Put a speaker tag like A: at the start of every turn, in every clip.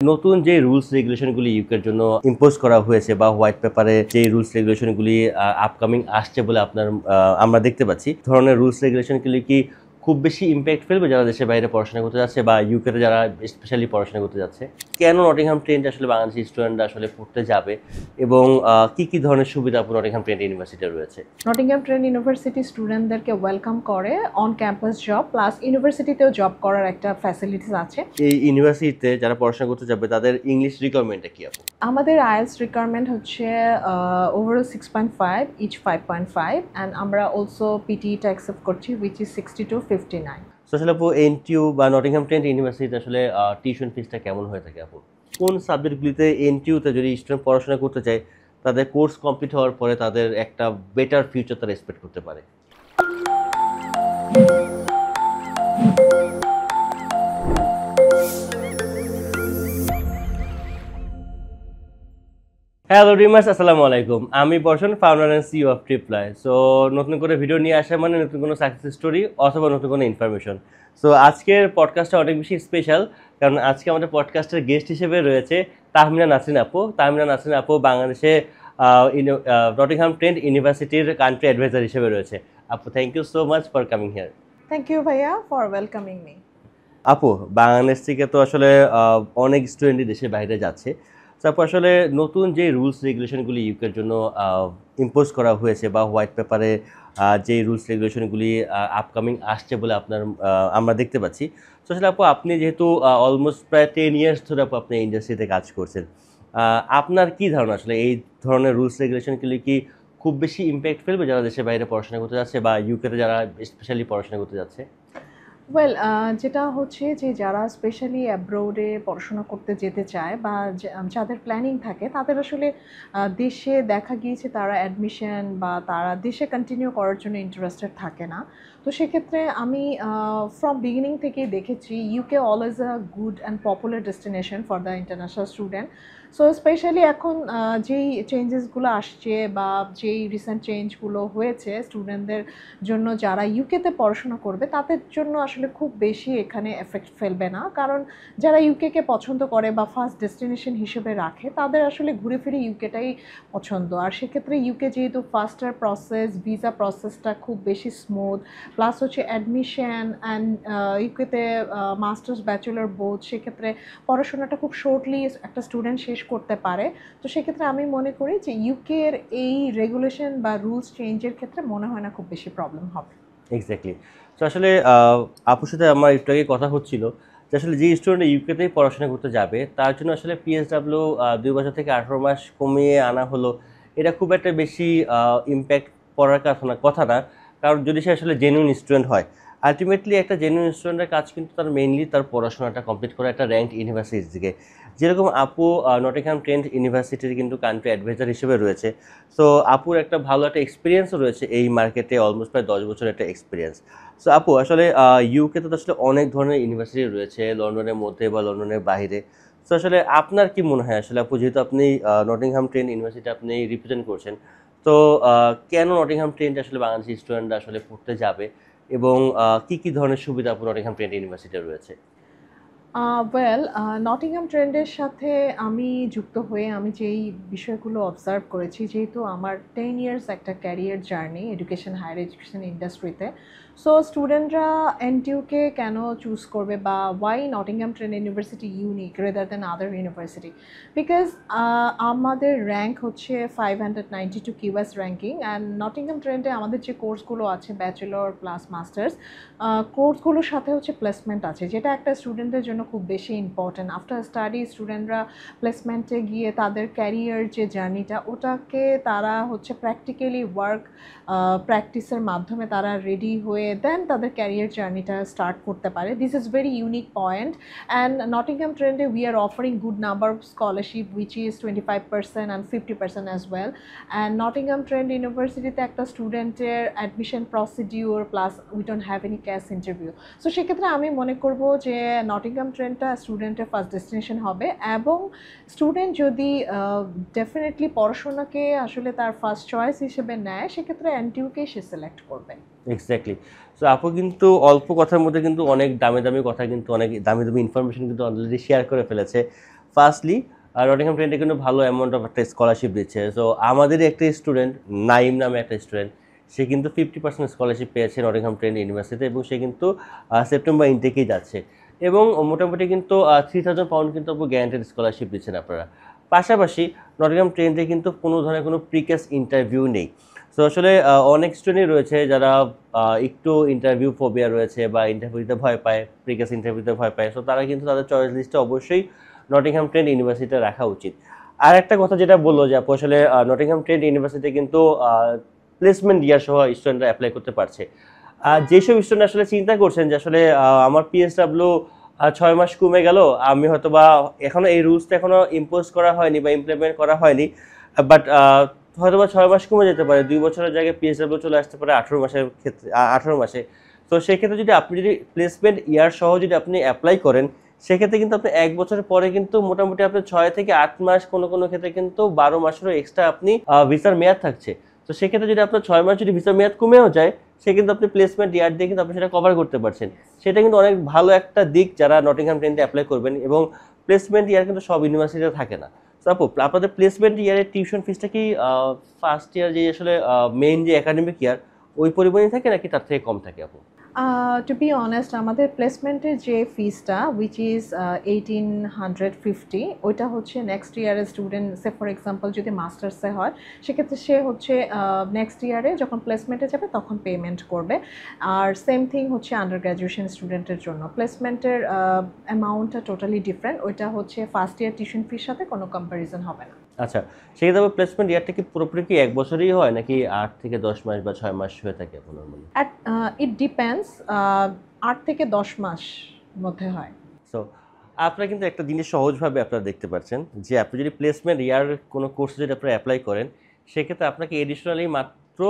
A: নতুন যে রুলস রেগুলেশনগুলি ইউকের জন্য ইম্পোজ করা হয়েছে বা হোয়াইট পেপারে যে রুলস রেগুলেশনগুলি আপকামিং আসছে বলে আমরা দেখতে পাচ্ছি, ধরনের রুলস রেগুলেশনগুলি কি খুব বেশি ইম্প্যাক্ট ফেলবে যারা দেশের বাইরে পড়াশোনা করতে যাচ্ছে বা ইউকেতে যারা স্পেশালি পড়াশোনা করতে যাচ্ছে? কেন নটিংহাম ট্রেন্ট আসলে বাংলাদেশি স্টুডেন্টরা আসলে পড়তে যাবে এবং কি কি ধরনের সুবিধা নটিংহাম ট্রেন্ট ইউনিভার্সিটিতে রয়েছে?
B: নটিংহাম ট্রেন্ট ইউনিভার্সিটি স্টুডেন্টদেরকে ওয়েলকাম করে, অন ক্যাম্পাস জব প্লাস ইউনিভার্সিটিতেও জব করার একটা ফ্যাসিলিটিস আছে।
A: এই ইউনিভার্সিটিতে যারা পড়াশোনা করতে যাবে তাদের ইংলিশ রিকোয়ারমেন্টটা কি আপু?
B: আমাদের আইএলটিএস রিকোয়ারমেন্ট হচ্ছে ওভারঅল 6.5, ইচ 5.5, অ্যান্ড আমরা অলসো পিটিটা অ্যাকসেপ্ট করছি উইচ ইজ 60 to 59।
A: আসলে আপু এনটিইউ বা নটিংহাম ট্রেন্ট ইউনিভার্সিটিতে আসলে টিউশন ফিসটা কেমন হয়ে থাকে আপু? কোন সাবজেক্টগুলিতে এনটিইউতে যদি স্টুডেন্ট পড়াশোনা করতে চায় তাদের কোর্স কমপ্লিট হওয়ার পরে তাদের একটা বেটার ফিউচার তারা এক্সপেক্ট করতে পারে? হ্যালো ডিমার্স, আসসালামু আলাইকুম। আমি Barshan, founder and CEO of Triply. So নতুন করে ভিডিও নিয়ে আসা মানে নতুন কোনো সাকসেস স্টোরি অথবা নতুন কোনো ইনফরমেশন। সো আজকের পডকাস্টটা অনেক বেশি স্পেশাল, কারণ আজকে আমাদের পডকাস্টের গেস্ট হিসেবে রয়েছে তাহমিনা নাসরিন আপু। তাহমিনা নাসরিন আপু বাংলাদেশে নটিংহাম ট্রেন্ট ইউনিভার্সিটির কান্ট্রি অ্যাডভাইজার হিসেবে রয়েছে। আপু, thank you so much for coming here.
B: Thank you ভাইয়া ফর ওয়েলকামিং মি।
A: আপু, বাংলাদেশ থেকে তো আসলে অনেক স্টুডেন্টই দেশের বাইরে যাচ্ছে। তারপর আসলে নতুন যে রুলস রেগুলেশনগুলি ইউকের জন্য ইম্পোজ করা হয়েছে বা হোয়াইট পেপারে যে রুলস রেগুলেশনগুলি আপকামিং আসছে বলে আমরা দেখতে পাচ্ছি। তো আসলে আপু, আপনি যেহেতু অলমোস্ট প্রায় 10 ইয়ার্স ধরে আপু আপনি ইন্ডাস্ট্রিতে কাজ করছেন, আপনার কি ধারণা আসলে এই ধরনের রুলস রেগুলেশনগুলি কি খুব বেশি ইম্প্যাক্ট ফেলবে যারা দেশের বাইরে পড়াশোনা করতে যাচ্ছে বা ইউকেতে যারা স্পেশালি পড়াশোনা করতে যাচ্ছে?
B: ওয়েল, যেটা হচ্ছে যে যারা স্পেশালি অ্যাব্রোডে পড়াশোনা করতে যেতে চায় বা যাদের প্ল্যানিং থাকে তাদের আসলে দেশে দেখা গিয়েছে তারা অ্যাডমিশন বা তারা দেশে কন্টিনিউ করার জন্য ইন্টারেস্টেড থাকে না। তো সেক্ষেত্রে আমি ফ্রম বিগিনিং থেকেই দেখেছি UK always a good and popular destination for the international student. So specially এখন যেই চেঞ্জেসগুলো আসছে বা যেই রিসেন্ট চেঞ্জগুলো হয়েছে স্টুডেন্টদের জন্য যারা ইউকেতে পড়াশোনা করবে তাদের জন্য আসলে খুব বেশি এখানে এফেক্ট ফেলবে না, কারণ যারা ইউকেকে পছন্দ করে বা ফার্স্ট ডেস্টিনেশন হিসেবে রাখে তাদের আসলে ঘুরে ফিরে ইউকেটাই পছন্দ। আর সেক্ষেত্রে ইউকে যেহেতু ফাস্টার প্রসেস, ভিসা প্রসেসটা খুব বেশি স্মুথ, প্লাস হচ্ছে অ্যাডমিশন অ্যান্ড ইউকেতে মাস্টার্স ব্যাচেলর বোথ, সেক্ষেত্রে পড়াশোনাটা খুব শর্টলি একটা স্টুডেন্ট শেষ করতে পারে। তো সেক্ষেত্রে আমি মনে করি যে ইউকের এই রেগুলেশন বা রুলস চেঞ্জের ক্ষেত্রে মনে হয় না খুব বেশি প্রবলেম হবে।
A: এক্স্যাক্টলি। তো আসলে আপুর সাথে আমার একটু আগে কথা হচ্ছিল যে আসলে যে স্টুডেন্ট ইউকেতেই পড়াশোনা করতে যাবে তার জন্য আসলে পিএসডাব্লিউ 2 বছর থেকে 18 মাস কমিয়ে আনা হলো। এটা খুব একটা বেশি ইম্প্যাক্ট পড়ার কথা না, কারণ যদি সে আসলে জেনুইন স্টুডেন্ট হয়। আলটিমেটলি একটা জেনুইন স্টুডেন্টের কাজ কিন্তু তার মেইনলি তার পড়াশোনাটা কমপ্লিট করা একটা র্যাঙ্ক ইউনিভার্সিটির দিকে। যেরকম আপু নটিংহাম ট্রেন্ট ইউনিভার্সিটির কিন্তু কান্ট্রি অ্যাডভাইজার হিসেবে রয়েছে। সো আপুর একটা ভালো একটা এক্সপিরিয়েন্সও রয়েছে এই মার্কেটে, অলমোস্ট প্রায় 10 বছরের একটা এক্সপিরিয়েন্স। সো আপু, আসলে ইউকেতে তো আসলে অনেক ধরনের ইউনিভার্সিটি রয়েছে, লন্ডনের মধ্যে বা লন্ডনের বাইরে। সো আসলে আপনার কি মনে হয় আসলে আপু, যেহেতু আপনি নটিংহাম ট্রেন্ট ইউনিভার্সিটি আপনি রিপ্রেজেন্ট করছেন, তো কেন নটিংহাম ট্রেন্ট আসলে বাংলাদেশি স্টুডেন্টরা আসলে পড়তে যাবে এবং কি কি ধরনের সুবিধা আপু নটিংহাম ট্রেন্ট ইউনিভার্সিটিতে রয়েছে?
B: ওয়েল, নটিংহাম ট্রেন্ডের সাথে আমি যুক্ত হয়ে আমি যেই বিষয়গুলো অবজার্ভ করেছি, যেহেতু আমার 10 ইয়ার্স একটা career journey education, higher education ইন্ডাস্ট্রিতে। সো স্টুডেন্টরা এনটিইউকে কেন চুজ করবে বা why Nottingham Trent university unique rather than other university? Because আমাদের র্যাঙ্ক হচ্ছে 592 কিউএস র্যাঙ্কিং, অ্যান্ড নটিংহাম ট্রেন্টে আমাদের যে কোর্সগুলো আছে ব্যাচেলর প্লাস মাস্টার্স কোর্সগুলোর সাথে হচ্ছে প্লেসমেন্ট আছে, যেটা একটা স্টুডেন্টের জন্য খুব বেশি ইম্পর্ট্যান্ট। আফটার স্টাডি স্টুডেন্টরা প্লেসমেন্টে গিয়ে তাদের ক্যারিয়ার যে জার্নিটা ওটাকে তারা হচ্ছে প্র্যাকটিক্যালি ওয়ার্ক প্র্যাকটিসের মাধ্যমে তারা রেডি হয়ে দেন তাদের ক্যারিয়ার জার্নিটা স্টার্ট করতে পারে। This is very unique point, and Nottingham ট্রেন্ডে we are offering good number of scholarship which is 25% and 50% as well. And Nottingham Trent ইউনিভার্সিটিতে একটা স্টুডেন্টের admission procedure plus we don't have any cash interview. So সেক্ষেত্রে আমি মনে করব যে Nottingham ট্রেন্ডটা স্টুডেন্টের ফার্স্ট ডেস্টিনেশন হবে, এবং স্টুডেন্ট যদি ডেফিনেটলি পড়াশোনাকে আসলে তার ফার্স্ট চয়েস হিসেবে নেয় সেক্ষেত্রে এনটিইউকেই সে সিলেক্ট করবে।
A: এক্স্যাক্টলি। সো আপু কিন্তু অল্প কথার মধ্যে কিন্তু অনেক দামি দামি কথা, কিন্তু অনেক দামি দামি ইনফরমেশন কিন্তু অলরেডি শেয়ার করে ফেলেছে। ফার্স্টলি নটিংহাম ট্রেন্ডে কিন্তু ভালো অ্যামাউন্ট অফ একটা স্কলারশিপ দিচ্ছে। সো আমাদেরই একটা স্টুডেন্ট, নাইম নামে একটা স্টুডেন্ট, সে কিন্তু 50% স্কলারশিপ পেয়েছে নটিংহাম ট্রেন্ড ইউনিভার্সিটিতে, এবং সে কিন্তু সেপ্টেম্বর ইনটেকেই যাচ্ছে, এবং মোটামুটি কিন্তু 3000 পাউন্ড কিন্তু গ্যারান্টেড স্কলারশিপ দিচ্ছেন আপনারা। পাশাপাশি নটিংহাম ট্রেন্ডে কিন্তু কোনো ধরনের কোনো প্রিকেস ইন্টারভিউ নেই। সো আসলে অনেক স্টুডেন্টই রয়েছে যারা একটু ইন্টারভিউ ফোবিয়া রয়েছে বা ইন্টারভিউ দিতে ভয় পায়, প্রিকেস ইন্টারভিউতে ভয় পায়, সো তারা কিন্তু তাদের চয়েস লিস্টে অবশ্যই নটিংহাম ট্রেন্ড ইউনিভার্সিটিতে রাখা উচিত। আর একটা কথা যেটা বললো যে আপু আসলে নটিংহাম ট্রেন্ড ইউনিভার্সিটি কিন্তু প্লেসমেন্ট ইয়ার সহ স্টুডেন্টরা অ্যাপ্লাই করতে পারছে। আর যেসব স্টুডেন্ট আসলে চিন্তা করছেন যে আসলে আমার পিএসডাব্লিউ 6 মাস কমে গেল, আমি হয়তো বা এখনো এই রুলসটা এখনো ইম্পোজ করা হয়নি বা ইমপ্লিমেন্ট করা হয়নি, বাট হয়তো বা 6 মাস কমে যেতে পারে, 2 বছরের জায়গায় পিএসডাব্লিউ চলে আসতে পারে 18 মাসের ক্ষেত্রে, 18 মাসে। তো সেক্ষেত্রে যদি আপনি যদি প্লেসমেন্ট ইয়ার সহ যদি আপনি অ্যাপ্লাই করেন, সেক্ষেত্রে কিন্তু আপনি 1 বছরের পরে কিন্তু মোটামুটি আপনার 6 থেকে 8 মাস, কোনো কোনো ক্ষেত্রে কিন্তু 12 মাসেরও এক্সট্রা আপনি ভিসার মেয়াদ থাকছে। তো সেক্ষেত্রে যদি আপনার 6 মাস যদি ভিসার মেয়াদ কমেও যায়, সে কিন্তু আপনি প্লেসমেন্ট ইয়ার দিয়ে কিন্তু আপনি সেটা কভার করতে পারছেন। সেটা কিন্তু অনেক ভালো একটা দিক যারা নটিংহাম ট্রেন্ডে অ্যাপ্লাই করবেন, এবং প্লেসমেন্ট ইয়ার কিন্তু সব ইউনিভার্সিটিতে থাকে না। আপু আপনাদের প্লেসমেন্ট ইয়ারের টিউশন ফিসটা কি ফার্স্ট ইয়ার যে আসলে মেইন যে একাডেমিক ইয়ার ওই পরিমাণই থাকে নাকি তার থেকে কম থাকে আপু?
B: টু বি অনেস্ট, আমাদের প্লেসমেন্টের যে ফিসটা উইচ ইজ 1850, ওইটা হচ্ছে নেক্সট ইয়ারের স্টুডেন্ট, সে ফর এক্সাম্পল যদি মাস্টার্সে হয় সেক্ষেত্রে সে হচ্ছে নেক্সট ইয়ারে যখন প্লেসমেন্টে যাবে তখন পেমেন্ট করবে। আর সেম থিং হচ্ছে আন্ডার গ্র্যাজুয়েশন স্টুডেন্টের জন্য প্লেসমেন্টের অ্যামাউন্টটা টোটালি ডিফারেন্ট, ওইটা হচ্ছে ফার্স্ট ইয়ার টিউশন ফির সাথে কোনো কম্প্যারিজন হবে না।
A: আচ্ছা, সেক্ষেত্রে প্লেসমেন্ট ইয়ারটা কি পুরোপুরি কি 1 বছরই হয় নাকি 8 থেকে 10 মাস বা 6 মাস হয়ে থাকে আপনার নরমালি?
B: ইট ডিপেন্ডস, 8 থেকে 10 মাস মধ্যে হয়।
A: সো আপনারা কিন্তু একটা জিনিস সহজভাবে আপনারা দেখতে পাচ্ছেন যে আপনি যদি প্লেসমেন্ট ইয়ার কোনো কোর্সে যদি আপনারা অ্যাপ্লাই করেন, সেক্ষেত্রে আপনাকে এডিশনালি মাত্র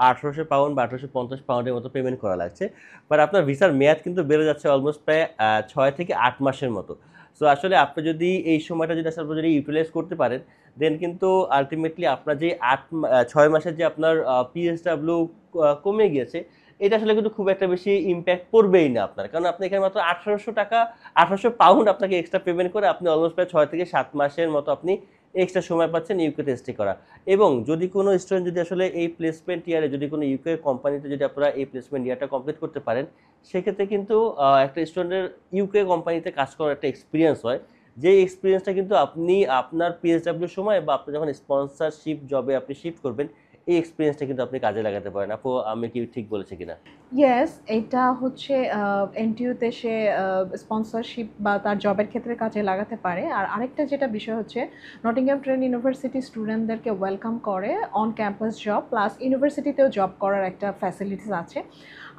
A: 1800 পাউন্ড বা 1850 পাউন্ডের মতো পেমেন্ট করা লাগছে। বাট আপনার ভিসার মেয়াদ কিন্তু বেড়ে যাচ্ছে অলমোস্ট প্রায় 6 থেকে 8 মাসের মতো। সো আসলে আপনি যদি এই সময়টা যদি আসলে যদি ইউটিলাইজ করতে পারেন, দেন কিন্তু আলটিমেটলি আপনার যে 6 মাসের যে আপনার পিএসডাব্লিউ কমে গিয়েছে, এটা আসলে কিন্তু খুব একটা বেশি ইম্প্যাক্ট পড়বেই না আপনার, কারণ আপনি এখানে মাত্র 1800 পাউন্ড আপনাকে এক্সট্রা পেমেন্ট করে আপনি অলমোস্ট প্রায় 6 থেকে 7 মাসের মতো আপনি এক্সট্রা সময় পাচ্ছেন ইউকেতে স্টে করা। এবং যদি কোনো স্টুডেন্ট যদি আসলে এই প্লেসমেন্ট ইয়ারে যদি কোনো ইউকে কোম্পানিতে যদি আপনারা এই প্লেসমেন্ট ইয়ারটা কমপ্লিট করতে পারেন, সেক্ষেত্রে কিন্তু একটা স্টুডেন্টের ইউকে কোম্পানিতে কাজ করার একটা এক্সপিরিয়েন্স হয়, যে এক্সপিরিয়েন্সটা কিন্তু আপনি আপনার পিএসডাব্লিউ সময় বা আপনি যখন স্পন্সরশিপ জবে আপনি শিফট করবেন, এই এক্সপিরিয়েন্সটা কিন্তু আপনি কাজে লাগাতে পারেন। আপু আমি কি ঠিক বলেছি কিনা?
B: ইয়েস, এটা হচ্ছে এনটিইউতে সে স্পন্সরশিপ বা তার জবের ক্ষেত্রে কাজে লাগাতে পারে। আর আরেকটা যেটা বিষয় হচ্ছে, নটিংহাম ট্রেন্ড ইউনিভার্সিটি স্টুডেন্টদেরকে ওয়েলকাম করে অন ক্যাম্পাস জব, প্লাস ইউনিভার্সিটিতেও জব করার একটা ফ্যাসিলিটিস আছে।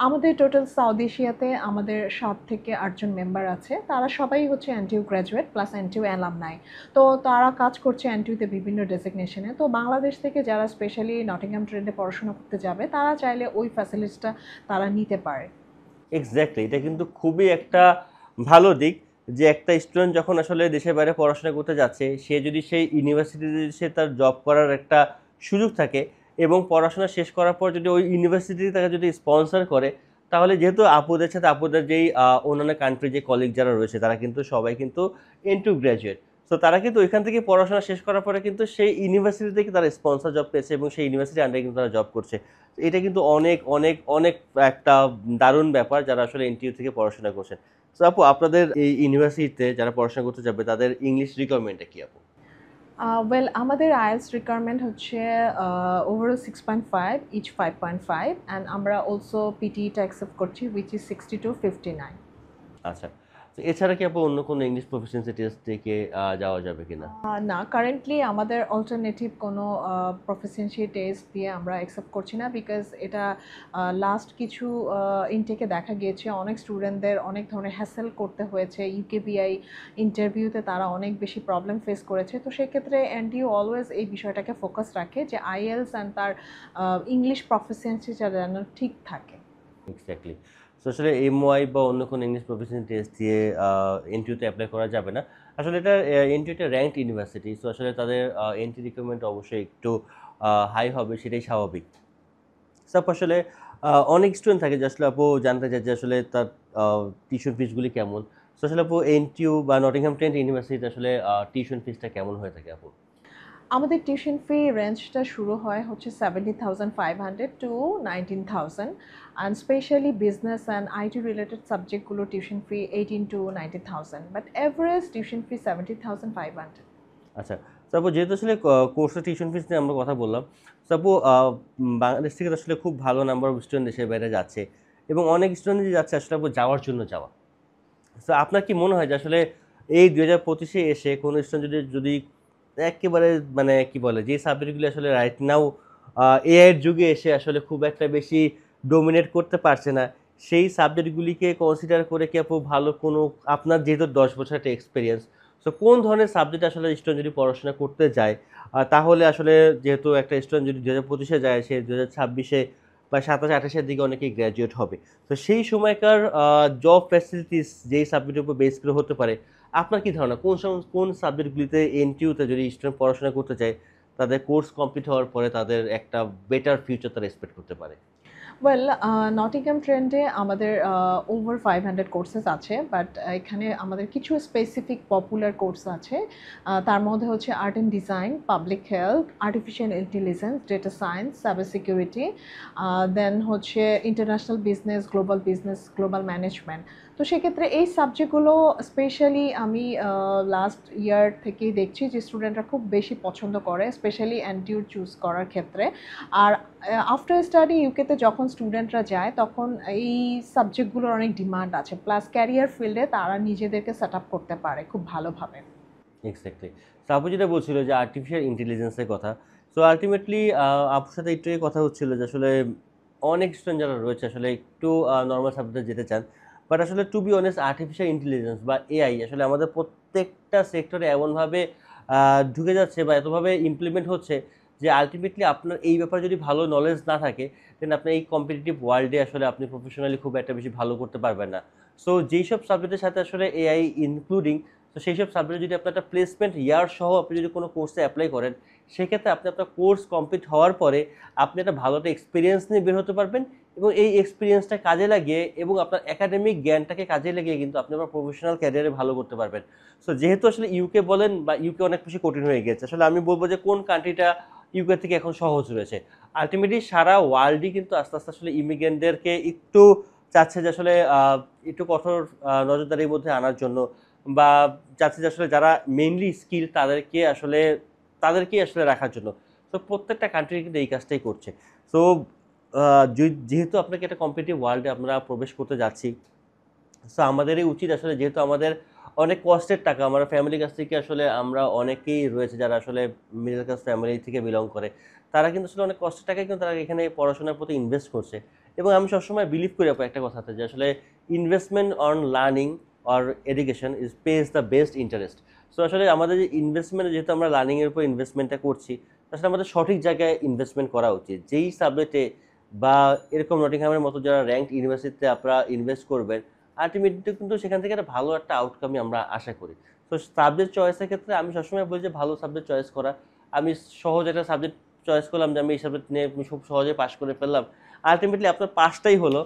B: আমাদের টোটাল সাউথ এশিয়াতে আমাদের 7 থেকে 8 জন মেম্বার আছে, তারা সবাই হচ্ছে NTU graduate plus NTU alumni. তো তারা কাজ করছে এনটিইউতে বিভিন্ন ডেজিগনেশনে। তো বাংলাদেশ থেকে যারা স্পেশালি নটিংহাম ট্রেন্ডে পড়াশোনা করতে যাবে, তারা চাইলে ওই ফ্যাসিলিটিসটা তারা নিতে পারে।
A: এক্স্যাক্টলি, এটা কিন্তু খুবই একটা ভালো দিক যে একটা স্টুডেন্ট যখন আসলে দেশের বাইরে পড়াশোনা করতে যাচ্ছে, সে যদি সেই ইউনিভার্সিটিতে সে তার জব করার একটা সুযোগ থাকে, এবং পড়াশোনা শেষ করার পর যদি ওই ইউনিভার্সিটি তাকে যদি স্পন্সর করে, তাহলে যেহেতু আপুদের সাথে আপুদের যেই অন্যান্য কান্ট্রি যে কলিগ যারা রয়েছে তারা কিন্তু সবাই কিন্তু ইনটু গ্র্যাজুয়েট, তো তারা কিন্তু ওইখান থেকে পড়াশোনা শেষ করার পরে কিন্তু সেই ইউনিভার্সিটি থেকে তারা স্পন্সর জব পেয়েছে, এবং সেই ইউনিভার্সিটির আন্ডারে কিন্তু তারা জব করছে। এটা কিন্তু অনেক অনেক অনেক একটা দারুণ ব্যাপার যারা আসলে এনটিইউ থেকে পড়াশোনা করছেন। তো আপু আপনাদের এই ইউনিভার্সিটিতে যারা পড়াশোনা করতে যাবে তাদের ইংলিশ রিকোয়ারমেন্টটা কি আপু?
B: ওয়েল, আমাদের আইএলস রিকোয়ারমেন্ট হচ্ছে ওভারঅল 6.5, ইচ 5.5, অ্যান্ড আমরা অলসো পিটিইটা অ্যাকসেপ্ট করছি উইচ ইজ 60 to 59।
A: আচ্ছা, তো এছাড়া কি আপু অন্য কোনো ইংলিশ প্রফিসিয়েন্সি টেস্ট থেকে যাওয়া যাবে কিনা?
B: না, কারেন্টলি আমাদের অল্টারনেটিভ কোনো প্রফিসিয়েন্সি টেস্ট দিয়ে আমরা অ্যাকসেপ্ট করছি না, বিকজ এটা লাস্ট কিছু ইনটেকে দেখা গিয়েছে অনেক স্টুডেন্টদের অনেক ধরনের হ্যাসেল করতে হয়েছে, ইউকেবিআই ইন্টারভিউতে তারা অনেক বেশি প্রবলেম ফেস করেছে। তো সেক্ষেত্রে এনটিইউ অলওয়েজ এই বিষয়টাকে ফোকাস রাখে যে আইএলস অ্যান্ড তার ইংলিশ প্রফিসিয়েন্সিটা যেন ঠিক থাকে।
A: এক্স্যাক্টলি। সো আসলে এমওয়াই বা অন্য কোনো ইংলিশ প্রফেশনাল টেস্ট দিয়ে এনটিইউতে অ্যাপ্লাই করা যাবে না। আসলে এটা এনটিইউ একটা র্যাঙ্কড ইউনিভার্সিটি, সো আসলে তাদের এন্ট্রি রিকোয়ারমেন্ট অবশ্যই একটু হাই হবে, সেটাই স্বাভাবিক। সব আসলে অনেক স্টুডেন্ট থাকে যে আসলে আপু জানতে চায় যে আসলে তার টিউশন ফিসগুলি কেমন। তো আসলে আপু এনটিইউ বা নটিংহাম ট্রেন্ট ইউনিভার্সিটিতে আসলে টিউশন ফিসটা কেমন হয়ে থাকে আপু?
B: আমাদের টিউশন ফি রেঞ্জটা শুরু হয় হচ্ছে 17,500 to 19,000, and specially business and IT related সাবজেক্টগুলো tuition fee 18 to 19,000, but average tuition fee 17,500।
A: আচ্ছা, তো আপু যেহেতু আসলে কোর্সের টিউশন ফিস নিয়ে আমরা কথা বললাম, তো আপু বাংলাদেশ থেকে তো আসলে খুব ভালো নাম্বার অফ স্টুডেন্ট দেশের বাইরে যাচ্ছে এবং অনেক স্টুডেন্ট যাচ্ছে আসলে আপু যাওয়ার জন্য যাওয়া। তো আপনার কি মনে হয় যে আসলে এই 2025-এ এসে কোনো স্টুডেন্ট যদি একেবারে মানে কি বলে যে সাবজেক্টগুলি আসলে রাইট নাও এআই এর যুগে এসে আসলে খুব একটা বেশি ডোমিনেট করতে পারছে না, সেই সাবজেক্টগুলিকে কনসিডার করে কি আপু ভালো কোনো, আপনার যেহেতু 10 বছর একটা এক্সপিরিয়েন্স, তো কোন ধরনের সাবজেক্ট আসলে স্টুডেন্ট যদি পড়াশোনা করতে যায় তাহলে আসলে, যেহেতু একটা স্টুডেন্ট যদি 2025-এ যায় সে 2026-এ বা 27-28-এর দিকে অনেকেই গ্র্যাজুয়েট হবে, তো সেই সময়কার জব ফ্যাসিলিটিস যেই সাবজেক্টের উপর বেস করে হতে পারে, আপনার কি ধারণা কোন সাবজেক্টগুলিতে এনটিইউতে যদি স্টুডেন্ট পড়াশোনা করতে চায় তাদের কোর্স কমপ্লিট হওয়ার পরে তাদের একটা বেটার ফিউচার তারা এক্সপেক্ট করতে পারে?
B: ওয়েল, নটিংহাম ট্রেন্ডে আমাদের ওভার 500 কোর্সেস আছে, বাট এখানে আমাদের কিছু স্পেসিফিক পপুলার কোর্স আছে। তার মধ্যে হচ্ছে art and design, public health, artificial intelligence, data science, cyber security, then হচ্ছে ইন্টারন্যাশনাল বিজনেস, গ্লোবাল ম্যানেজমেন্ট। তো সেক্ষেত্রে এই সাবজেক্টগুলো স্পেশালি আমি লাস্ট ইয়ার থেকেই দেখছি যে স্টুডেন্টরা খুব বেশি পছন্দ করে, স্পেশালি এনটিইউ চুজ করার ক্ষেত্রে। আর আফটার স্টাডি ইউকেতে যখন স্টুডেন্টরা যায় তখন এই সাবজেক্টগুলোর অনেক ডিমান্ড আছে, প্লাস ক্যারিয়ার ফিল্ডে তারা নিজেদেরকে সেট আপ করতে পারে খুব ভালোভাবে।
A: এক্স্যাক্টলি। তো আপু যেটা বলছিল যে আর্টিফিশিয়াল ইন্টেলিজেন্সের কথা, সো আলটিমেটলি আপুর সাথে একটু কথা হচ্ছিল যে আসলে অনেক স্টুডেন্ট যারা রয়েছে আসলে একটু নর্মাল সাবজেক্টে যেতে চান, বাট আসলে to be honest artificial intelligence বা এআই আসলে আমাদের প্রত্যেকটা সেক্টরে এমনভাবে ঢুকে যাচ্ছে বা এতভাবে ইমপ্লিমেন্ট হচ্ছে যে আলটিমেটলি আপনার এই ব্যাপারে যদি ভালো নলেজ না থাকে দেন আপনি এই কম্পিটিটিভ ওয়ার্ল্ডে আসলে আপনি প্রফেশনালি খুব একটা বেশি ভালো করতে পারবেন না। সো যেই সব সাবজেক্টের সাথে আসলে এআই ইনক্লুডিং, তো সেই সব সাবজেক্টে যদি আপনার একটা প্লেসমেন্ট ইয়ার সহ আপনি যদি কোনো কোর্সে অ্যাপ্লাই করেন, সেক্ষেত্রে আপনি আপনার কোর্স কমপ্লিট হওয়ার পরে আপনি একটা ভালো একটা এক্সপিরিয়েন্স নিয়ে বের হতে পারবেন এবং এই এক্সপিরিয়েন্সটা কাজে লাগিয়ে এবং আপনার একাডেমিক জ্ঞানটাকে কাজে লাগিয়ে কিন্তু আপনি আপনার প্রফেশনাল ক্যারিয়ারে ভালো করতে পারবেন। সো যেহেতু আসলে ইউকে বলেন বা ইউকে অনেক বেশি কঠিন হয়ে গেছে, আসলে আমি বলবো যে কোন কান্ট্রিটা ইউকে থেকে এখন সহজ রয়েছে? আলটিমেটলি সারা ওয়ার্ল্ডই কিন্তু আস্তে আস্তে আসলে ইমিগ্রেন্টদেরকে একটু চাচ্ছে যে আসলে একটু কঠোর নজরদারির মধ্যে আনার জন্য, বা চাচ্ছে যে আসলে যারা মেইনলি স্কিল তাদেরকেই আসলে রাখার জন্য। তো প্রত্যেকটা কান্ট্রি কিন্তু এই কাজটাই করছে। সো যেহেতু আপনাকে একটা কম্পিটিটিভ ওয়ার্ল্ডে আমরা প্রবেশ করতে যাচ্ছি, সো আমাদেরই উচিত আসলে, যেহেতু আমাদের অনেক কষ্টের টাকা, আমরা ফ্যামিলির কাছ থেকে আসলে আমরা অনেকেই রয়েছে যারা আসলে মিডল ক্লাস ফ্যামিলি থেকে বিলং করে, তারা কিন্তু আসলে অনেক কষ্টের টাকায় কিন্তু তারা এখানে পড়াশোনার প্রতি ইনভেস্ট করছে। এবং আমি সবসময় বিলিভ করি আপু একটা কথাতে যে আসলে investment on learning or education is page the best interest. So আসলে আমাদের যে ইনভেস্টমেন্ট, যেহেতু আমরা লার্নিংয়ের উপর ইনভেস্টমেন্টটা করছি, আসলে আমাদের সঠিক জায়গায় ইনভেস্টমেন্ট করা উচিত। যেই সাবজেক্টে বা এরকম নটিংহামের মতো যারা র্যাঙ্কড ইউনিভার্সিটিতে আপনারা ইনভেস্ট করবেন, আলটিমেটলি কিন্তু সেখান থেকে একটা ভালো একটা আউটকামই আমরা আশা করি। তো সাবজেক্ট চয়েসের ক্ষেত্রে আমি সবসময় বলি যে ভালো সাবজেক্ট চয়েস করা। আমি সহজ একটা সাবজেক্ট চয়েস করলাম যে আমি এই সাবজেক্ট নিয়ে আমি খুব সহজে পাশ করে ফেললাম, আলটিমেটলি আপনার পাসটাই হলো,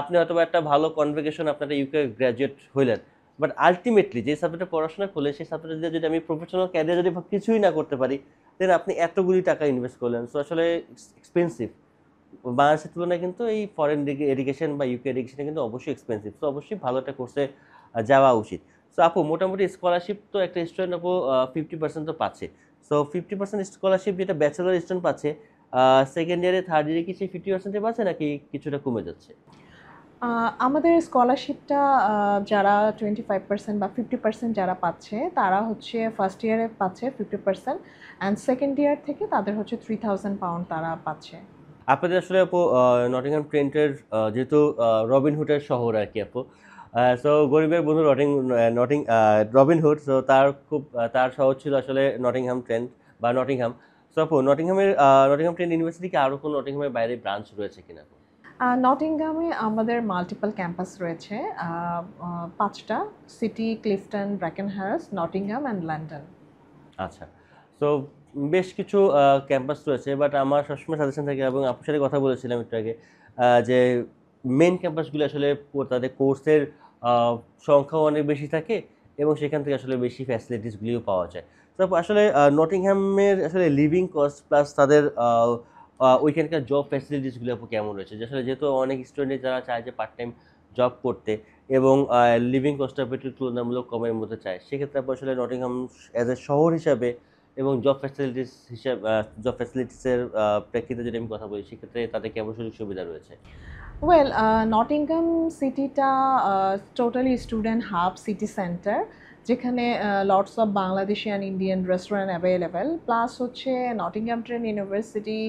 A: আপনি হয়তো একটা ভালো কনভোকেশন, আপনার একটা ইউকে গ্র্যাজুয়েট হইলেন, বাট আলটিমেটলি যে সাবজেক্টে পড়াশোনা করলেন সেই সাবজেক্টে দিয়ে যদি আমি প্রফেশনাল ক্যারিয়ার যদি কিছুই না করতে পারি, দেন আপনি এতগুলি টাকা ইনভেস্ট করলেন, সো আসলে এক্সপেন্সিভ। বাংলাদেশের তুলনায় কিন্তু এই ফরেন এডুকেশন বা ইউকে এডুকেশনে কিন্তু অবশ্যই এক্সপেন্সিভ, তো অবশ্যই ভালো একটা কোর্সে যাওয়া উচিত। সো আপু মোটামুটি স্কলারশিপ তো একটা স্টুডেন্ট আপু 50% তো পাচ্ছে। সো 50% স্কলারশিপ যেটা ব্যাচেলার স্টুডেন্ট পাচ্ছে, সেকেন্ড ইয়ারে থার্ড ইয়ারে কি সেই 50% পাচ্ছে নাকি কিছুটা কমে যাচ্ছে?
B: আমাদের স্কলারশিপটা যারা 25% বা 50% যারা পাচ্ছে তারা হচ্ছে ফার্স্ট ইয়ারে পাচ্ছে 50%, অ্যান্ড সেকেন্ড ইয়ার থেকে তাদের হচ্ছে £3,000 তারা পাচ্ছে।
A: আপনাদের আসলে আপু নটিংহাম ট্রেন্টের যেহেতু রবিনহুডের শহর আর কি আপু, সো গরিবের বন্ধু নটিং রবিনহুড, সো তার শহর ছিল আসলে নটিংহাম ট্রেন্ট বা নটিংহাম। সো আপু নটিংহাম ট্রেন্ট ইউনিভার্সিটি কি আরও কোনো নটিংহামের বাইরে ব্রাঞ্চ রয়েছে কিনা আপু?
B: নটিংহামে আমাদের মাল্টিপল ক্যাম্পাস রয়েছে, 5টা: city, Clifton, Brackenhurst, Nottingham and London.
A: আচ্ছা, সো বেশ কিছু ক্যাম্পাস রয়েছে, বাট আমার সবসময় সাজেশন থাকে এবং আপনার সাথে কথা বলেছিলাম একটু আগে যে মেন ক্যাম্পাসগুলো আসলে তাদের কোর্সের সংখ্যাও অনেক বেশি থাকে এবং সেখান থেকে আসলে বেশি ফ্যাসিলিটিসগুলিও পাওয়া যায়। তো আসলে নটিংহ্যামের আসলে লিভিং কস্ট প্লাস তাদের ওইখানকার জব ফ্যাসিলিটিসগুলো আপু কেমন রয়েছে? যে আসলে যেহেতু অনেক স্টুডেন্ট যারা চায় যে পার্ট টাইম জব করতে এবং লিভিং কস্টটা একটু তুলনামূলক কমের মধ্যে চায়, সেক্ষেত্রে আপু আসলে নটিংহ্যাম অ্যাজ এ শহর হিসাবে এবং জব ফ্যাসিলিটিসের প্রেক্ষিতে যদি আমি কথা বলি, সেক্ষেত্রে তাদের কেমন সুযোগ সুবিধা রয়েছে?
B: ওয়েল, নটিংহাম সিটিটা totally student hub city centre, যেখানে lots of Bangladeshi and Indian restaurant available. Plus হচ্ছে Nottingham Trent university,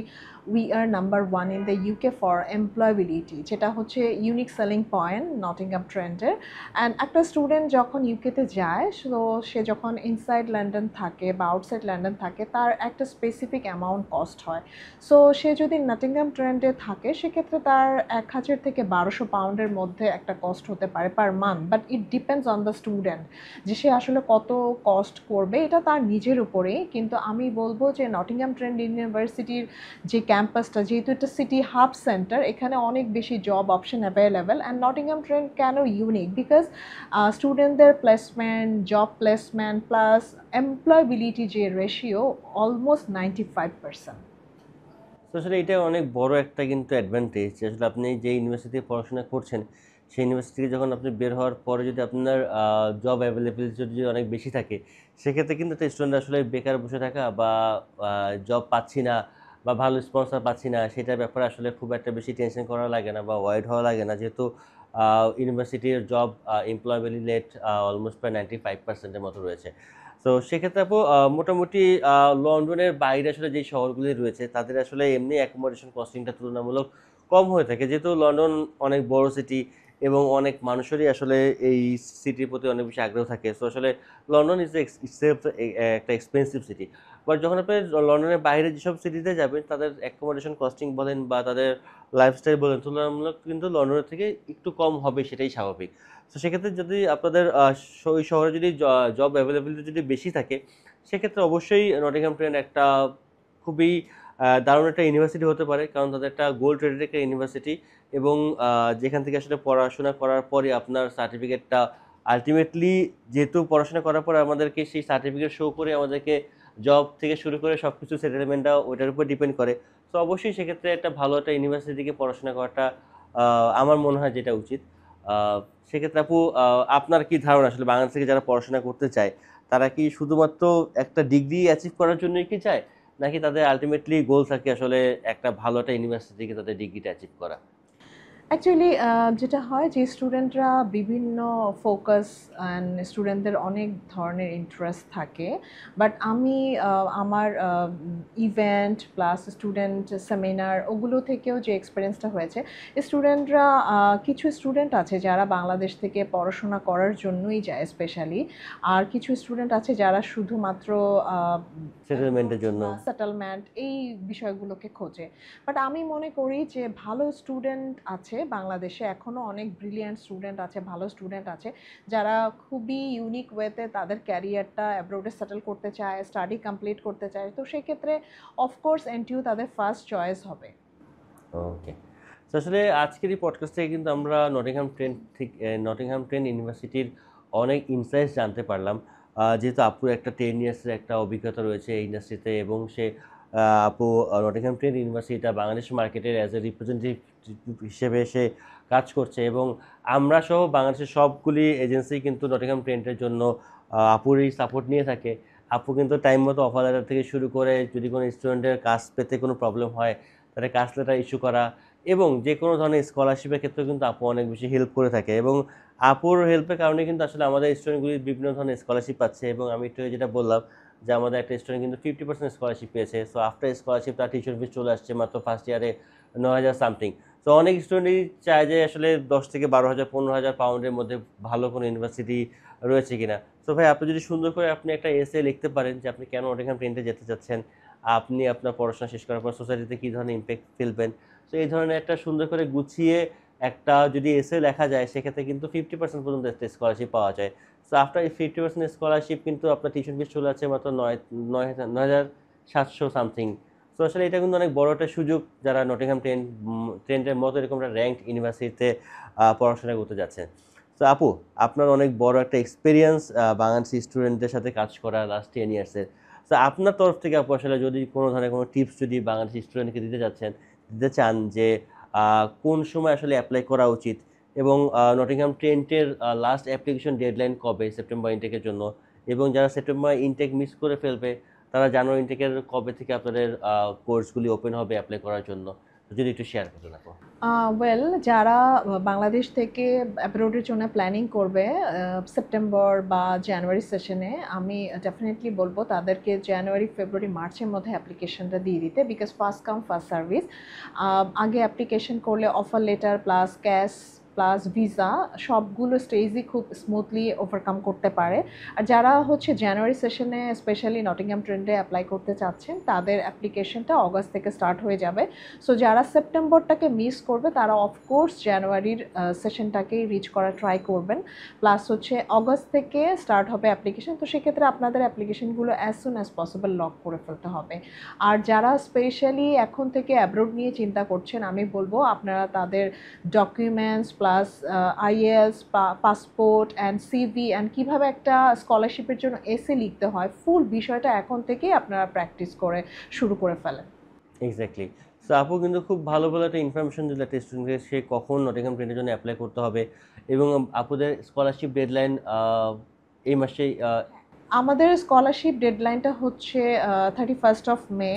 B: we are number one in the UK for employability, যেটা হচ্ছে ইউনিক সেলিং পয়েন্ট নটিংহাম ট্রেন্ডের। অ্যান্ড একটা student যখন ইউকেতে যায়, সো সে যখন ইনসাইড লন্ডন থাকে বা আউটসাইড লন্ডন থাকে, তার একটা স্পেসিফিক অ্যামাউন্ট কস্ট হয়। সো সে যদি নটিংহাম ট্রেন্ডে থাকে, সেক্ষেত্রে তার 1000 থেকে 1200 পাউন্ডের মধ্যে একটা কস্ট হতে পারে per month, but it depends on the student যে সে আসলে কত কস্ট করবে, এটা তার নিজের উপরেই। কিন্তু আমি বলবো যে নটিংহাম ট্রেন্ড ইউনিভার্সিটির যে ক্যাম্পাসটা, যেহেতু এটা সিটি হাব সেন্টার, এখানে অনেক বেশি job option available. And Nottingham trend কেন ইউনিক? বিকজ স্টুডেন্টদের placement, job placement plus employability যে রেশিও, অলমোস্ট 95%।
A: তো আসলে এটা অনেক বড় একটা কিন্তু অ্যাডভান্টেজ যে আসলে আপনি যে ইউনিভার্সিটিতে পড়াশোনা করছেন, সেই ইউনিভার্সিটি থেকে যখন আপনি বের হওয়ার পরে যদি আপনার জব অ্যাভেলেবিলিটি যদি অনেক বেশি থাকে, সেক্ষেত্রে কিন্তু একটা স্টুডেন্ট আসলে বেকার বসে থাকা বা জব পাচ্ছি না বা ভালো স্পন্সর পাচ্ছি না, সেটার ব্যাপারে আসলে খুব একটা বেশি টেনশন করা লাগে না বা ওয়াইড হওয়া লাগে না, যেহেতু ইউনিভার্সিটির জব এমপ্লয়াবিলিটি রেট অলমোস্ট প্রায় 95%-এর মতো রয়েছে। তো সেক্ষেত্রে আপু মোটামুটি লন্ডনের বাইরে আসলে যে শহরগুলি রয়েছে, তাদের আসলে এমনি অ্যাকোমোডেশন কস্টিংটা তুলনামূলক কম হয়ে থাকে, যেহেতু লন্ডন অনেক বড় সিটি এবং অনেক মানুষেরই আসলে এই সিটির প্রতি অনেক বেশি আগ্রহ থাকে। তো আসলে লন্ডন ইজ একটা এক্সপেন্সিভ সিটি। বাট যখন আপনি লন্ডনের বাইরে যেসব সিটিতে যাবেন, তাদের অ্যাকোমোডেশন কস্টিং বলেন বা তাদের লাইফস্টাইল বলেন, তুলনামূলক কিন্তু লন্ডনের থেকে একটু কম হবে, সেটাই স্বাভাবিক। তো সেক্ষেত্রে যদি আপনাদের ওই শহরে যদি জব অ্যাভেলেবিলিটি যদি বেশি থাকে, সেক্ষেত্রে অবশ্যই নটিংহ্যাম ট্রেন্ট একটা খুবই দারুণ একটা ইউনিভার্সিটি হতে পারে, কারণ তাদের একটা গোল্ড রেটেড একটা ইউনিভার্সিটি এবং যেখান থেকে আসলে পড়াশোনা করার পরে আপনার সার্টিফিকেটটা আলটিমেটলি, যেহেতু পড়াশোনা করার পরে আমাদেরকে সেই সার্টিফিকেট শো করে আমাদেরকে জব থেকে শুরু করে সব কিছু সেটেলমেন্টটা ওইটার উপর ডিপেন্ড করে। তো অবশ্যই সেক্ষেত্রে একটা ভালো একটা ইউনিভার্সিটি থেকে পড়াশোনা করাটা আমার মনে হয় যেটা উচিত। আহ, সেক্ষেত্রে আপু, আপনার কি ধারণা আসলে বাংলাদেশ থেকে যারা পড়াশোনা করতে চায়, তারা কি শুধুমাত্র একটা ডিগ্রি অ্যাচিভ করার জন্যই কি চায়, নাকি তাদের আলটিমেটলি গোল থাকে আসলে একটা ভালো একটা ইউনিভার্সিটি থেকে তাদের ডিগ্রিটা অ্যাচিভ করা?
B: অ্যাকচুয়ালি যেটা হয় যে স্টুডেন্টরা বিভিন্ন ফোকাস অ্যান্ড স্টুডেন্টদের অনেক ধরনের ইন্টারেস্ট থাকে। বাট আমি আমার ইভেন্ট প্লাস স্টুডেন্ট সেমিনার ওগুলো থেকেও যে এক্সপিরিয়েন্সটা হয়েছে, স্টুডেন্টরা, কিছু স্টুডেন্ট আছে যারা বাংলাদেশ থেকে পড়াশোনা করার জন্যই যায় স্পেশালি। আর কিছু স্টুডেন্ট আছে যারা শুধুমাত্র
A: সেটেলমেন্টের জন্য।
B: সেটেলমেন্ট এই বিষয়গুলোকে খোঁজে। বাট আমি মনে করি যে ভালো স্টুডেন্ট আছে বাংলাদেশে, এখনও অনেক ব্রিলিয়ান্ট স্টুডেন্ট আছে, ভালো স্টুডেন্ট আছে, যারা খুবই ইউনিক ওয়েতে তাদের ক্যারিয়ারটা অ্যাব্রোডে সেটেল করতে চায়, স্টাডি কমপ্লিট করতে চায়। তো সেক্ষেত্রে অফকোর্স এনটিইউ তাদের ফার্স্ট চয়েস হবে।
A: ওকে। তো আসলে আজকের এই পডকাস্ট থেকে কিন্তু আমরা নটিংহ্যাম ট্রেন্ট ইউনিভার্সিটির অনেক ইনসাইটস জানতে পারলাম। যেহেতু আপুর একটা 10 ইয়ার্সের একটা অভিজ্ঞতা রয়েছে এই ইন্ডাস্ট্রিতে এবং সে আপু নটিংহ্যাম ট্রেন্ট ইউনিভার্সিটিটা বাংলাদেশ মার্কেটের অ্যাজ এ রিপ্রেজেন্টেটিভ হিসেবে সে কাজ করছে এবং আমরা সহ বাংলাদেশের সবগুলি এজেন্সি কিন্তু নটিংহ্যাম ট্রেন্টের জন্য আপুর এই সাপোর্ট নিয়ে থাকে। আপু কিন্তু টাইম মতো অফার লেটার থেকে শুরু করে যদি কোনো স্টুডেন্টের কাজ পেতে কোনো প্রবলেম হয়, তাদের কাজ লেটার ইস্যু করা এবং যে কোনো ধরনের স্কলারশিপের ক্ষেত্রে কিন্তু আপু অনেক বেশি হেল্প করে থাকে এবং আপুর হেল্পের কারণে কিন্তু আসলে আমাদের স্টুডেন্টগুলি বিভিন্ন ধরনের স্কলারশিপ পাচ্ছে এবং আমি একটু যেটা বললাম যে আমাদের একটা স্টুডেন্ট কিন্তু 50% স্কলারশিপ পেয়েছে। সো আফটার স্কলারশিপ তার টিউশন ফিস চলে আসছে মাত্র ফার্স্ট ইয়ারে 9,000 সামথিং। তো অনেক স্টুডেন্টই চায় যে আসলে 10 থেকে 12,000 15,000 পাউন্ডের মধ্যে ভালো কোনো ইউনিভার্সিটি রয়েছে কিনা। তো ভাই, আপনি যদি সুন্দর করে আপনি একটা এসে লিখতে পারেন যে আপনি কেন নটিংহ্যাম ট্রেন্টে যেতে চাচ্ছেন, আপনি আপনার পড়াশোনা শেষ করার পর সোসাইটিতে কী ধরনের ইম্প্যাক্ট ফেলবেন। তো এই ধরনের একটা সুন্দর করে গুছিয়ে একটা যদি এসে লেখা যায়, সেক্ষেত্রে কিন্তু 50% পর্যন্ত একটা স্কলারশিপ পাওয়া যায়। সো আফটার এই 50% স্কলারশিপ কিন্তু আপনার টিউশন ফিস চলে আছে মাত্র 9,700 সামথিং। তো আসলে এটা কিন্তু অনেক বড় একটা সুযোগ যারা নটিংহ্যাম ট্রেন্টের মতো এরকম একটা র্যাঙ্কড ইউনিভার্সিটিতে পড়াশোনা করতে যাচ্ছেন। তো আপু, আপনার অনেক বড় একটা এক্সপিরিয়েন্স বাংলাদেশি স্টুডেন্টদের সাথে কাজ করা লাস্ট 10 ইয়ার্সের। তো আপনার তরফ থেকে আপু আসলে যদি কোনো ধরনের কোনো টিপস যদি বাংলাদেশি স্টুডেন্টকে দিতে চান যে কোন সময় আসলে অ্যাপ্লাই করা উচিত, এবং নটিংহাম ট্রেন্টের লাস্ট অ্যাপ্লিকেশন ডেডলাইন কবে সেপ্টেম্বর ইনটেকের জন্য, এবং যারা সেপ্টেম্বর ইনটেক মিস করে ফেলবে তারা জানুয়ারি ইনটেকের কবে থেকে আপনাদের কোর্সগুলি ওপেন হবে অ্যাপ্লাই করার জন্য, যদি একটু শেয়ার করতেন আপু।
B: ওয়েল, যারা বাংলাদেশ থেকে অ্যাব্রোডের জন্য প্ল্যানিং করবে সেপ্টেম্বর বা জানুয়ারি সেশনে, আমি ডেফিনেটলি বলবো তাদেরকে জানুয়ারি ফেব্রুয়ারি মার্চের মধ্যে অ্যাপ্লিকেশনটা দিয়ে দিতে, because first come first service. আগে অ্যাপ্লিকেশন করলে offer letter plus cash plus visa সবগুলো স্টেজই খুব স্মুথলি ওভারকাম করতে পারে। আর যারা হচ্ছে জানুয়ারি সেশনে স্পেশালি নটিংহাম ট্রেন্ডে অ্যাপ্লাই করতে চাচ্ছেন, তাদের অ্যাপ্লিকেশনটা অগস্ট থেকে স্টার্ট হয়ে যাবে। সো যারা সেপ্টেম্বরটাকে মিস করবে তারা অফকোর্স জানুয়ারির সেশনটাকেই রিচ করা ট্রাই করবেন। প্লাস হচ্ছে অগস্ট থেকে স্টার্ট হবে অ্যাপ্লিকেশন, তো সেক্ষেত্রে আপনাদের অ্যাপ্লিকেশনগুলো as soon as possible lock করে ফেলতে হবে। আর যারা স্পেশালি এখন থেকে অ্যাব্রোড নিয়ে চিন্তা করছেন, আমি বলবো আপনারা তাদের documents plus IELTS passport and CV and কীভাবে একটা স্কলারশিপের জন্য এসে লিখতে হয়, ফুল বিষয়টা এখন থেকেই আপনারা প্র্যাকটিস করে শুরু করে ফেলেন।
A: এক্স্যাক্টলি। সো আপু কিন্তু খুব ভালো ভালো একটা ইনফরমেশন দিল একটা স্টুডেন্টকে সে কখন নটিংহাম ট্রেনের জন্য অ্যাপ্লাই করতে হবে, এবং আপুদের স্কলারশিপ ডেডলাইন এই মাসেই।
B: আমাদের স্কলারশিপ ডেডলাইনটা হচ্ছে 31 মে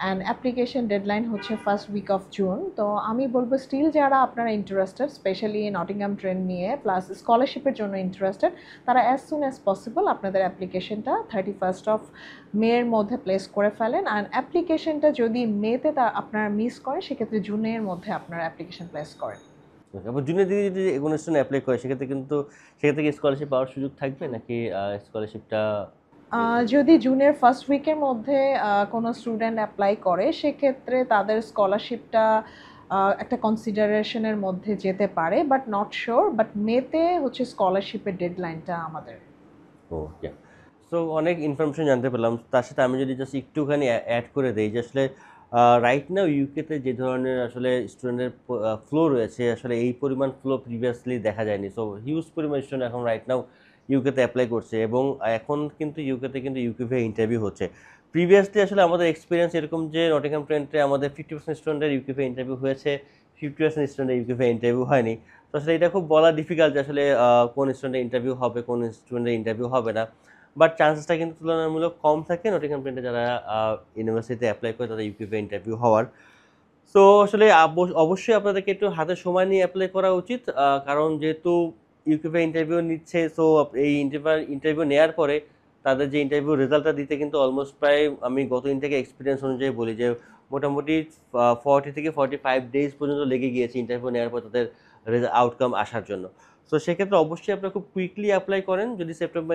B: অ্যান্ড অ্যাপ্লিকেশন ডেডলাইন হচ্ছে ফার্স্ট উইক অফ জুন। তো আমি বলবো স্টিল যারা আপনারা ইন্টারেস্টেড স্পেশালি নটিংহাম ট্রেন নিয়ে প্লাস স্কলারশিপের জন্য ইন্টারেস্টেড, তারা অ্যাজ সুন অ্যাজ পসিবল আপনাদের অ্যাপ্লিকেশনটা 31 মের মধ্যে প্লেস করে ফেলেন। আর অ্যাপ্লিকেশনটা যদি মেতে আপনারা মিস করেন, সেক্ষেত্রে জুনের মধ্যে আপনারা অ্যাপ্লিকেশন প্লেস করেন।
A: আবার জুনের দিকে যদি কোনো স্টুডেন্ট অ্যাপ্লাই করে সেক্ষেত্রে কি স্কলারশিপ পাওয়ার সুযোগ থাকবে, নাকি স্কলারশিপটা?
B: যদি জুনের ফার্স্ট উইকের মধ্যে কোনো স্টুডেন্ট অ্যাপ্লাই করে, সেক্ষেত্রে তাদের স্কলারশিপটা একটা কনসিডারেশনের মধ্যে যেতে পারে, বাট নট শিওর। বাট মেতে হচ্ছে স্কলারশিপের ডেডলাইনটা আমাদের।
A: ও ইয়া। সো অনেক ইনফরমেশন জানতে পারলাম। তার সাথে আমি যদি জাস্ট একটুখানি অ্যাড করে দেই যে আসলে রাইট নাও ইউকেতে যে ধরনের আসলে স্টুডেন্টের ফ্লো রয়েছে, আসলে এই পরিমাণ ফ্লো প্রিভিয়াসলি দেখা যায়নি। সো হিউজ পরিমাণ স্টুডেন্ট এখন রাইট নাও ইউকেতে অ্যাপ্লাই করছে, এবং এখন কিন্তু ইউকেতে কিন্তু ইউকিভিএ ইন্টারভিউ হচ্ছে। প্রিভিয়াসলি আসলে আমাদের এক্সপিরিয়েন্স এরকম যে নটিংহাম ট্রেন্টে আমাদের 50% স্টুডেন্টের ইউকিভিএ ইন্টারভিউ হয়েছে, 50% স্টুডেন্টের ইউকিভিএ ইন্টারভিউ হয়নি। তো আসলে এটা খুব বলা ডিফিকাল্ট যে আসলে কোন স্টুডেন্টের ইন্টারভিউ হবে, কোন স্টুডেন্টের ইন্টারভিউ হবে না। বাট চান্সেসটা কিন্তু তুলনামূলক কম থাকে নটিংহাম ট্রেন্টে যারা ইউনিভার্সিটিতে অ্যাপ্লাই করে তাদের ইউকিভিএ ইন্টারভিউ হওয়ার। সো আসলে অবশ্যই আপনাদেরকে একটু হাতে সময় নিয়ে অ্যাপ্লাই করা উচিত, কারণ যেহেতু ইউকিভিএ ইন্টারভিউ নিচ্ছে, সো এই ইন্টারভিউ নেওয়ার পরে তাদের যে ইন্টারভিউ রেজাল্টটা দিতে কিন্তু অলমোস্ট প্রায়, আমি গত দিন থেকে এক্সপিরিয়েন্স অনুযায়ী বলি যে মোটামুটি 40 থেকে 45 ডেজ পর্যন্ত লেগে গিয়েছে ইন্টারভিউ নেওয়ার পর তাদের আউটকাম আসার জন্য। সো সেক্ষেত্রে অবশ্যই আপনারা খুব কুইকলি অ্যাপ্লাই করেন যদি সেপ্টেম্বর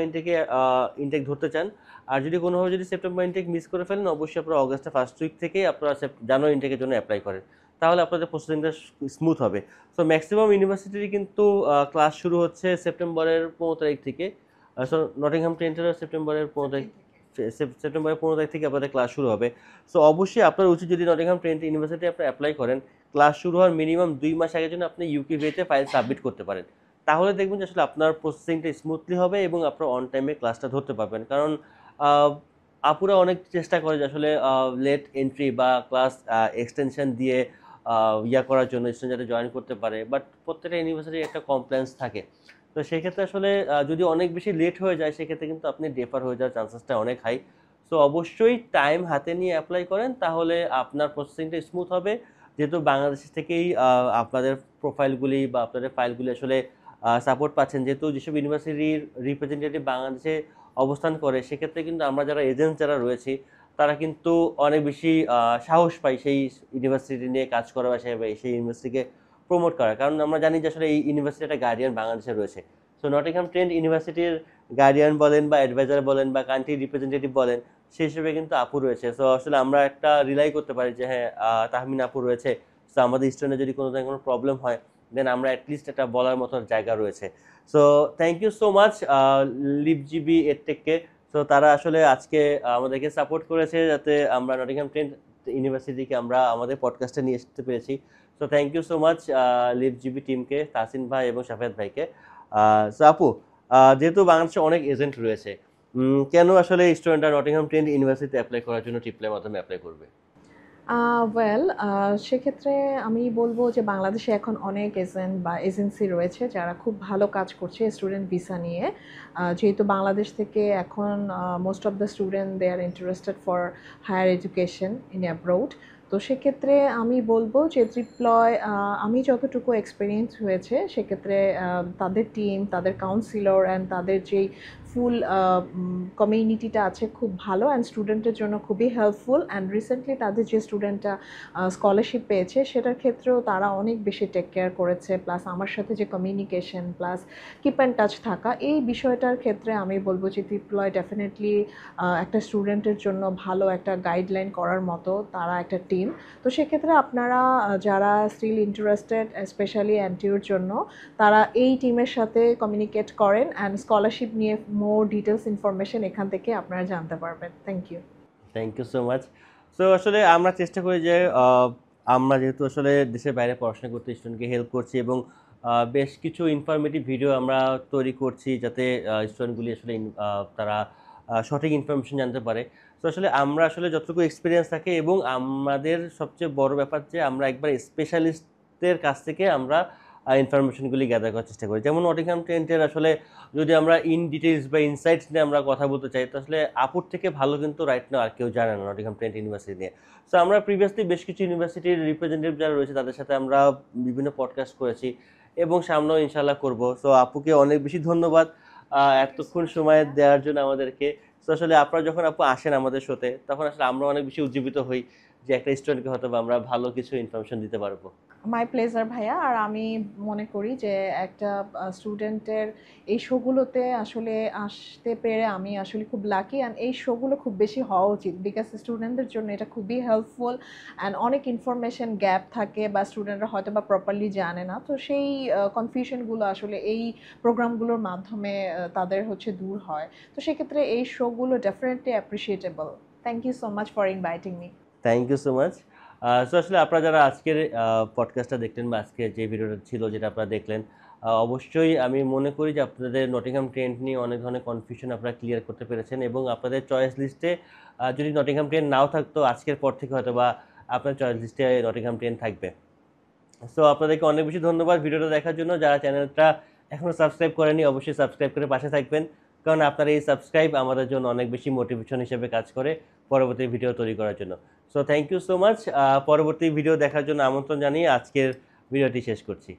A: ইনটেক ধরতে চান। আর যদি কোনোভাবে যদি সেপ্টেম্বর ইনটেক মিস করে ফেলেন, অবশ্যই আপনারা অগস্টের ফার্স্ট উইক থেকে আপনারা জানুয়ারি ইনটেকের জন্য অ্যাপ্লাই করেন, তাহলে আপনাদের প্রসেসিংটা স্মুথ হবে। সো ম্যাক্সিমাম ইউনিভার্সিটির কিন্তু ক্লাস শুরু হচ্ছে সেপ্টেম্বরের 15 তারিখ থেকে। সো নটিংহাম ট্রেন্টেরও সেপ্টেম্বরের 15 তারিখ থেকে আপনাদের ক্লাস শুরু হবে। সো অবশ্যই আপনার উচিত যদি নটিংহাম ট্রেন্ট ইউনিভার্সিটি আপনি অ্যাপ্লাই করেন, ক্লাস শুরু হওয়ার মিনিমাম 2 মাস আগের জন্য আপনি ইউকিভিএতে ফাইল সাবমিট করতে পারেন। তাহলে দেখবেন যে আসলে আপনার প্রসেসিংটা স্মুথলি হবে এবং আপনার অন টাইমে ক্লাসটা ধরতে পারবেন। কারণ আপুরা অনেক চেষ্টা করে যে আসলে লেট এন্ট্রি বা ক্লাস এক্সটেনশন দিয়ে করার জন্য স্টুডেন্ট যাতে জয়েন করতে পারে, বাট প্রত্যেকটা ইউনিভার্সিটির একটা কমপ্লেন্স থাকে। তো সেক্ষেত্রে আসলে যদি অনেক বেশি লেট হয়ে যায়, সেক্ষেত্রে কিন্তু আপনি ডেফার হয়ে যাওয়ার চান্সেসটা অনেক হাই। সো অবশ্যই টাইম হাতে নিয়ে অ্যাপ্লাই করেন, তাহলে আপনার প্রসেসিংটা স্মুথ হবে। যেহেতু বাংলাদেশ থেকেই আপনাদের প্রোফাইলগুলি বা আপনাদের ফাইলগুলি আসলে সাপোর্ট পাচ্ছেন, যেহেতু যেসব ইউনিভার্সিটির রিপ্রেজেন্টেটিভ বাংলাদেশে অবস্থান করে, সেক্ষেত্রে কিন্তু আমরা যারা এজেন্ট যারা রয়েছি তারা কিন্তু অনেক বেশি সাহস পাই সেই ইউনিভার্সিটি নিয়ে কাজ করা বা সেই ইউনিভার্সিটিকে প্রমোট করা। কারণ আমরা জানি যে আসলে এই ইউনিভার্সিটি একটা গার্ডিয়ান বাংলাদেশে রয়েছে। সো নটিংহাম ট্রেন্ট ইউনিভার্সিটির গার্ডিয়ান বলেন বা অ্যাডভাইজার বলেন বা কান্ট্রি রিপ্রেজেন্টেটিভ বলেন, সেই হিসেবে কিন্তু আপু রয়েছে। সো আসলে আমরা একটা রিলাই করতে পারি যে হ্যাঁ, তাহমিন আপু রয়েছে, সো আমাদের স্টুডেন্টের যদি কোনো ধরনের কোনো প্রবলেম হয়, দেন আমরা অ্যাটলিস্ট একটা বলার মতো জায়গা রয়েছে। So thank you so much লিপজিবি এডটেককে। সো তারা আসলে আজকে আমাদেরকে সাপোর্ট করেছে যাতে আমরা নটিংহাম ট্রেন্ট ইউনিভার্সিটিকে আমরা আমাদের পডকাস্টে নিয়ে আসতে পেরেছি। So thank you so much লিপজিবি টিমকে, তাহসিন ভাই এবং শাফেদ ভাইকে। সো আপু, যেহেতু বাংলাদেশে অনেক এজেন্ট রয়েছে, কেন আসলে স্টুডেন্টরা নটিংহাম ট্রেন্ট ইউনিভার্সিটিতে অ্যাপ্লাই করার জন্য ট্রিপলের মাধ্যমে অ্যাপ্লাই করবে?
B: ওয়েল, সেক্ষেত্রে আমি বলবো যে বাংলাদেশে এখন অনেক এজেন্ট বা এজেন্সি রয়েছে যারা খুব ভালো কাজ করছে স্টুডেন্ট ভিসা নিয়ে। যেহেতু বাংলাদেশ থেকে এখন most of the student they are interested for higher education in abroad. তো সেক্ষেত্রে আমি বলবো যে ট্রিপলয়, আমি যতটুকু এক্সপিরিয়েন্স হয়েছে সেক্ষেত্রে তাদের টিম, তাদের কাউন্সিলর অ্যান্ড তাদের যেই ফুল কমিউনিটিটা আছে খুব ভালো অ্যান্ড স্টুডেন্টের জন্য খুবই হেল্পফুল। অ্যান্ড রিসেন্টলি তাদের যে স্টুডেন্টটা স্কলারশিপ পেয়েছে সেটার ক্ষেত্রেও তারা অনেক বেশি টেক কেয়ার করেছে, প্লাস আমার সাথে যে communication plus keep and touch থাকা, এই বিষয়টার ক্ষেত্রে আমি বলবো যে ট্রিপলয় ডেফিনেটলি একটা স্টুডেন্টের জন্য ভালো একটা গাইডলাইন করার মতো তারা একটা টিম। তো সেক্ষেত্রে আপনারা যারা স্টিল ইন্টারেস্টেড স্পেশালি এনটিউর জন্য, তারা এই টিমের সাথে কমিউনিকেট করেন অ্যান্ড স্কলারশিপ নিয়ে মোর ডিটেলস ইনফরমেশন এখান থেকে আপনারা জানতে পারবেন। Thank you.
A: Thank you so much. So আসলে আমরা চেষ্টা করি যে আমরা যেহেতু আসলে দেশের বাইরে পড়াশোনা করতে স্টুডেন্টকে হেল্প করছি, এবং বেশ কিছু ইনফরমেটিভ ভিডিও আমরা তৈরি করছি যাতে স্টুডেন্টগুলি আসলে তারা সঠিক ইনফরমেশন জানতে পারে। তো আসলে আমরা আসলে যতটুকু এক্সপিরিয়েন্স থাকে, এবং আমাদের সবচেয়ে বড় ব্যাপার যে আমরা একবার স্পেশালিস্টদের কাছ থেকে আমরা ইনফরমেশনগুলি গ্যাদার করার চেষ্টা করি। যেমন নটিংহাম ট্রেন্টের আসলে যদি আমরা ইন ডিটেইলস বা ইনসাইটস নিয়ে আমরা কথা বলতে চাই, তো আসলে আপুর থেকে ভালো কিন্তু রাইট নাও আর কেউ জানে না নটিংহাম ট্রেন্ট ইউনিভার্সিটি নিয়ে। সো আমরা প্রিভিয়াসলি বেশ কিছু ইউনিভার্সিটির রিপ্রেজেন্টেটিভ যারা রয়েছে তাদের সাথে আমরা বিভিন্ন পডকাস্ট করেছি, এবং সামনেও ইনশাল্লাহ করব। সো আপুকে অনেক বেশি ধন্যবাদ এতক্ষণ সময় দেওয়ার জন্য আমাদেরকে। তো আসলে আপনারা যখন আপু আসেন আমাদের শোতে, তখন আসলে আমরা অনেক বেশি উজ্জীবিত হই যে একটা স্টুডেন্টকে হয়তো বা আমরা ভালো কিছু ইনফরমেশন দিতে পারবো।
B: মাই প্লেজার ভাইয়া। আর আমি মনে করি যে একটা স্টুডেন্টের এই শোগুলোতে আসলে আসতে পেরে আমি আসলে খুব লাকি, অ্যান্ড এই শোগুলো খুব বেশি হওয়া উচিত বিকজ স্টুডেন্টদের জন্য এটা খুবই হেল্পফুল। অ্যান্ড অনেক ইনফরমেশন গ্যাপ থাকে বা স্টুডেন্টরা হয়তো বা প্রপারলি জানে না, তো সেই কনফিউশনগুলো আসলে এই প্রোগ্রামগুলোর মাধ্যমে তাদের হচ্ছে দূর হয়। তো সেক্ষেত্রে এই শোগুলো definitely appreciatable. Thank you so much for inviting me.
A: Thank you so much. So আসলে আপনারা যারা আজকের পডকাস্টটা দেখলেন, বা আজকে যে ভিডিওটা ছিল যেটা আপনারা দেখলেন, অবশ্যই আমি মনে করি যে আপনাদের নটিংহাম ট্রেন্ট নিয়ে অনেক ধরনের কনফিউশন আপনারা ক্লিয়ার করতে পেরেছেন, এবং আপনাদের চয়েস লিস্টে যদি নটিংহাম ট্রেন্ট নাও থাকতো, আজকের পর থেকে হয়তো বা আপনার চয়েস লিস্টে নটিংহাম ট্রেন্ট থাকবে। সো আপনাদেরকে অনেক বেশি ধন্যবাদ ভিডিওটা দেখার জন্য। যারা চ্যানেলটা এখনও সাবস্ক্রাইব করেনি, অবশ্যই সাবস্ক্রাইব করে পাশে থাকবেন, কারণ আপনার এই সাবস্ক্রাইব আমাদের জন্য অনেক বেশি মোটিভেশন হিসেবে কাজ করে পরবর্তী ভিডিও তৈরি করার জন্য। So thank you so much. পরবর্তী ভিডিও দেখার জন্য আমন্ত্রণ জানিয়ে আজকের ভিডিওটি শেষ করছি।